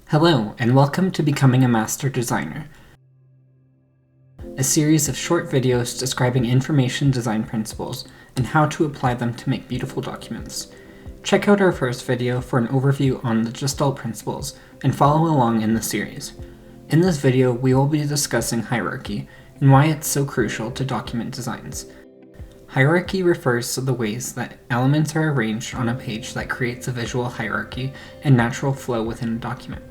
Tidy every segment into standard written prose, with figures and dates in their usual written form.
Hello, and welcome to Becoming a Master Designer, a series of short videos describing information design principles and how to apply them to make beautiful documents. Check out our first video for an overview on the Gestalt principles and follow along in the series. In this video, we will be discussing hierarchy and why it's so crucial to document designs. Hierarchy refers to the ways that elements are arranged on a page that creates a visual hierarchy and natural flow within a document.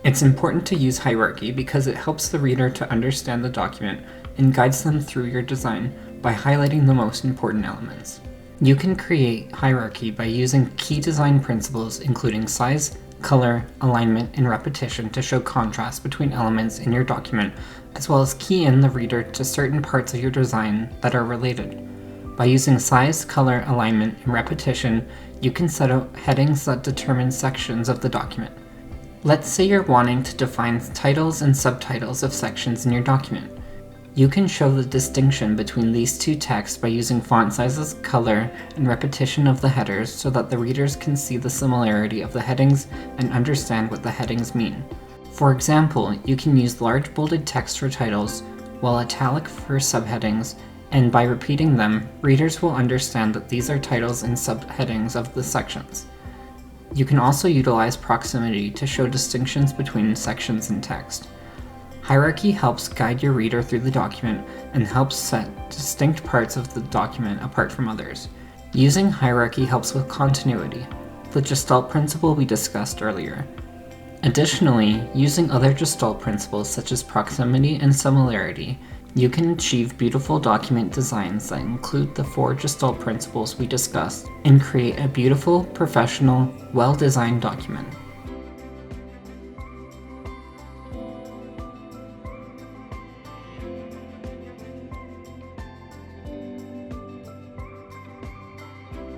It's important to use hierarchy because it helps the reader to understand the document and guides them through your design by highlighting the most important elements. You can create hierarchy by using key design principles including size, color, alignment, and repetition to show contrast between elements in your document, as well as key in the reader to certain parts of your design that are related. By using size, color, alignment, and repetition, you can set out headings that determine sections of the document. Let's say you're wanting to define titles and subtitles of sections in your document. You can show the distinction between these two texts by using font sizes, color, and repetition of the headers so that the readers can see the similarity of the headings and understand what the headings mean. For example, you can use large bolded text for titles, while italic for subheadings, and by repeating them, readers will understand that these are titles and subheadings of the sections. You can also utilize proximity to show distinctions between sections and text. Hierarchy helps guide your reader through the document and helps set distinct parts of the document apart from others. Using hierarchy helps with continuity, the Gestalt principle we discussed earlier. Additionally, using other Gestalt principles such as proximity and similarity, you can achieve beautiful document designs that include the 4 Gestalt principles we discussed and create a beautiful, professional, well-designed document.